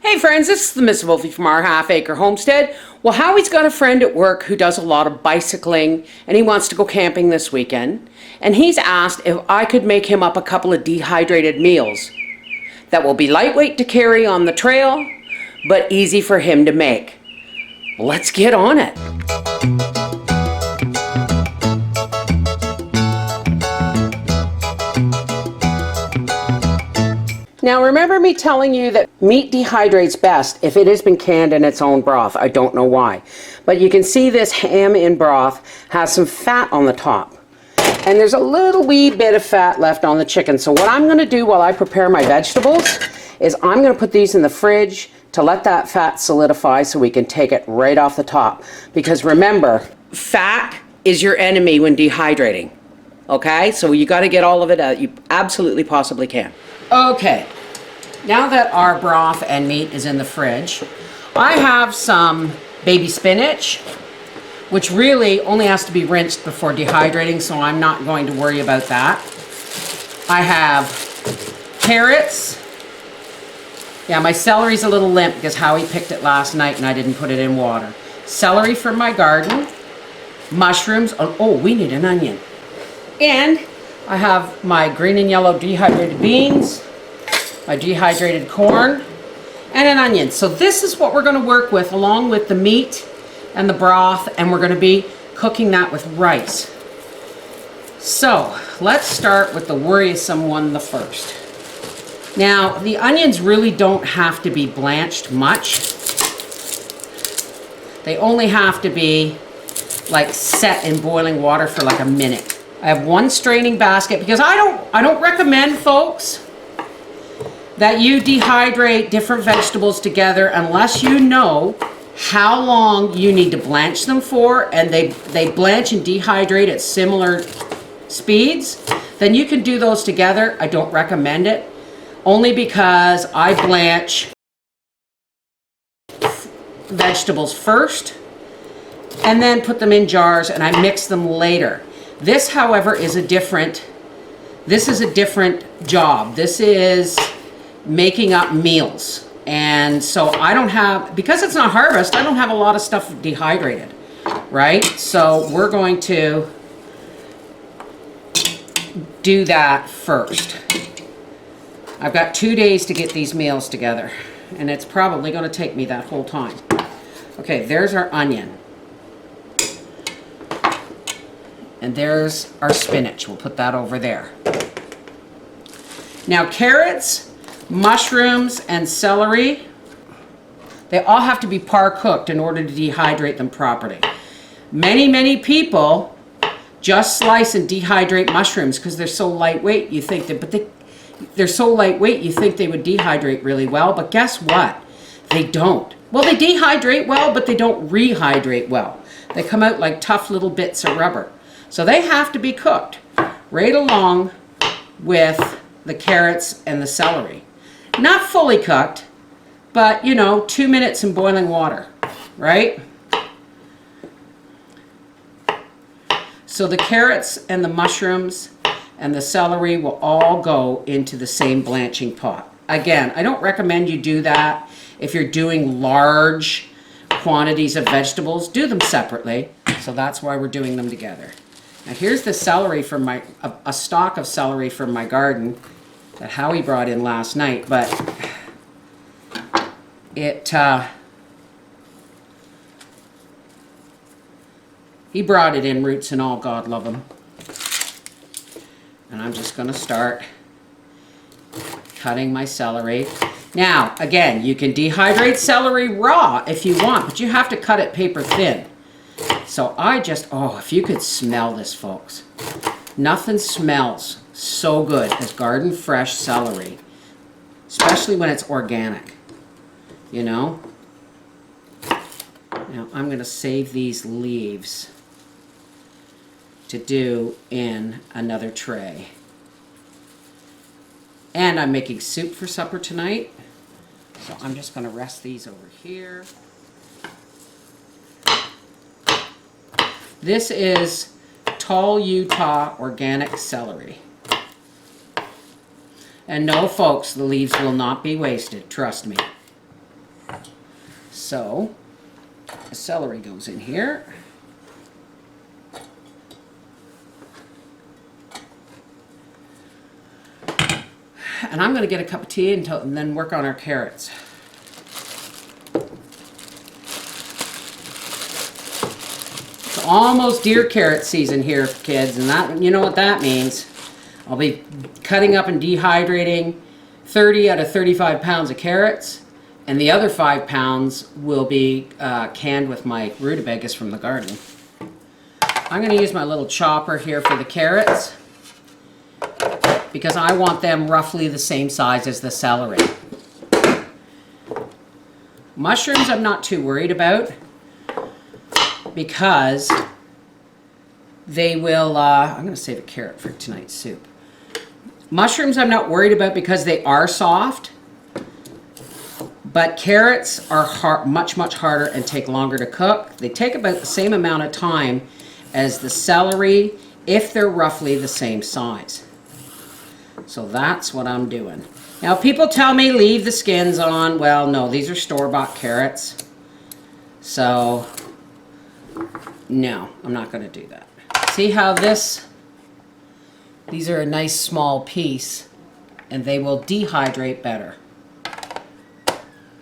Hey friends, this is the Miss Wolfie from our Half Acre Homestead. Well, Howie's got a friend at work who does a lot of bicycling and he wants to go camping this weekend. And he's asked if I could make him up a couple of dehydrated meals that will be lightweight to carry on the trail, but easy for him to make. Let's get on it. Now remember me telling you that meat dehydrates best if it has been canned in its own broth. I don't know why. But you can see this ham in broth has some fat on the top. And there's a little wee bit of fat left on the chicken. So what I'm going to do while I prepare my vegetables is I'm going to put these in the fridge to let that fat solidify so we can take it right off the top. Because remember, fat is your enemy when dehydrating. Okay? So you got to get all of it out. You absolutely possibly can. Okay, now that our broth and meat is in the fridge, I have some baby spinach, which really only has to be rinsed before dehydrating, so I'm not going to worry about that. I have carrots. Yeah, my celery's a little limp because Howie picked it last night and I didn't put it in water. Celery from my garden, mushrooms. Oh, we need an onion. And I have my green and yellow dehydrated beans, my dehydrated corn, and an onion. So this is what we're going to work with along with the meat and the broth, and we're going to be cooking that with rice. So let's start with the worrisome one the first. Now the onions really don't have to be blanched much. They only have to be like set in boiling water for like a minute. I have one straining basket because I don't recommend, folks, that you dehydrate different vegetables together unless you know how long you need to blanch them for, and they blanch and dehydrate at similar speeds. Then you can do those together. I don't recommend it, only because I blanch vegetables first and then put them in jars and I mix them later. This, however, is a different job. This is making up meals. And so I don't have, because it's not harvest, I don't have a lot of stuff dehydrated, right? So we're going to do that first. I've got 2 days to get these meals together, and it's probably going to take me that whole time. Okay, there's our onion. And there's our spinach. We'll put that over there. Now carrots, mushrooms, and celery, they all have to be par cooked in order to dehydrate them properly. Many people just slice and dehydrate mushrooms because they're so lightweight. You think that, but they're so lightweight you think they would dehydrate really well, but guess what? They don't. Well, they dehydrate well, but they don't rehydrate well. They come out like tough little bits of rubber. So they have to be cooked right along with the carrots and the celery. Not fully cooked, but 2 minutes in boiling water, right? So the carrots and the mushrooms and the celery will all go into the same blanching pot. Again, I don't recommend you do that if you're doing large quantities of vegetables. Do them separately. So that's why we're doing them together. Now here's the celery from a stalk of celery from my garden that Howie brought in last night, but he brought it in roots and all, God love him. And I'm just going to start cutting my celery. Now, again, you can dehydrate celery raw if you want, but you have to cut it paper thin. So if you could smell this, folks. Nothing smells so good as garden fresh celery, especially when it's organic, Now I'm going to save these leaves to do in another tray. And I'm making soup for supper tonight, so I'm just going to rest these over here. This is tall Utah organic celery. And no, folks, the leaves will not be wasted, trust me. So the celery goes in here. And I'm going to get a cup of tea and then work on our carrots. It's almost deer carrot season here, kids, and that, you know what that means. I'll be cutting up and dehydrating 30 out of 35 pounds of carrots, and the other 5 pounds will be canned with my rutabagas from the garden. I'm going to use my little chopper here for the carrots, because I want them roughly the same size as the celery. Mushrooms I'm not too worried about, because they will, I'm going to save a carrot for tonight's soup. Mushrooms I'm not worried about because they are soft, but carrots are much harder and take longer to cook. They take about the same amount of time as the celery if they're roughly the same size. So that's what I'm doing. Now people tell me leave the skins on. Well, no, these are store-bought carrots. So no, I'm not going to do that. See how these are a nice small piece, and they will dehydrate better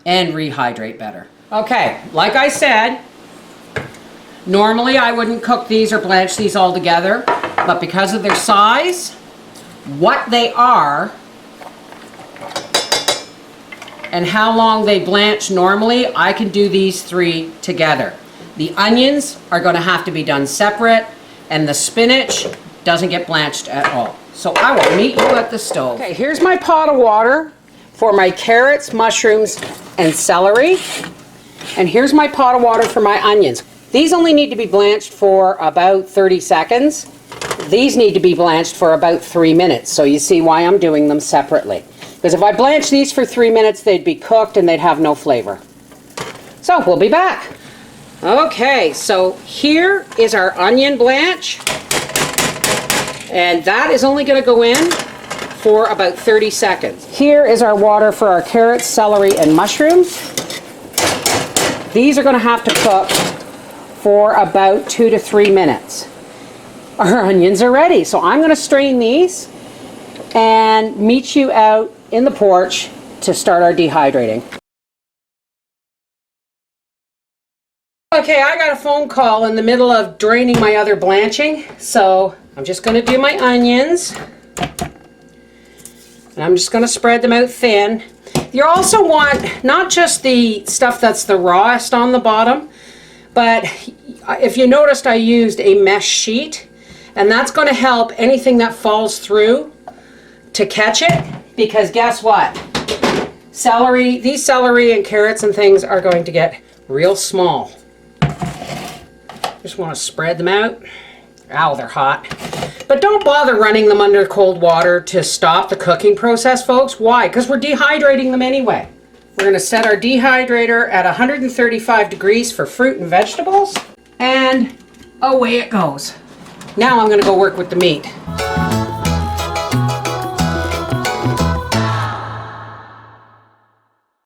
and rehydrate better. Okay, like I said, normally I wouldn't cook these or blanch these all together, but because of their size, what they are, and how long they blanch normally, I can do these 3 together. The onions are going to have to be done separate, and the spinach doesn't get blanched at all. So I will meet you at the stove. Okay, here's my pot of water for my carrots, mushrooms, and celery. And here's my pot of water for my onions. These only need to be blanched for about 30 seconds. These need to be blanched for about 3 minutes. So you see why I'm doing them separately. Because if I blanch these for 3 minutes, they'd be cooked and they'd have no flavor. So we'll be back. Okay, so here is our onion blanch. And that is only going to go in for about 30 seconds. Here is our water for our carrots, celery, and mushrooms. These are going to have to cook for about 2 to 3 minutes. Our onions are ready, so I'm going to strain these and meet you out in the porch to start our dehydrating. Okay, I got a phone call in the middle of draining my other blanching, so I'm just going to do my onions. And I'm just going to spread them out thin. You also want not just the stuff that's the rawest on the bottom, but if you noticed, I used a mesh sheet, and that's going to help anything that falls through to catch it, because guess what? These celery and carrots and things are going to get real small. Just want to spread them out. Ow, they're hot. But don't bother running them under cold water to stop the cooking process, folks. Why? Because we're dehydrating them anyway. We're going to set our dehydrator at 135 degrees for fruit and vegetables. And away it goes. Now I'm going to go work with the meat.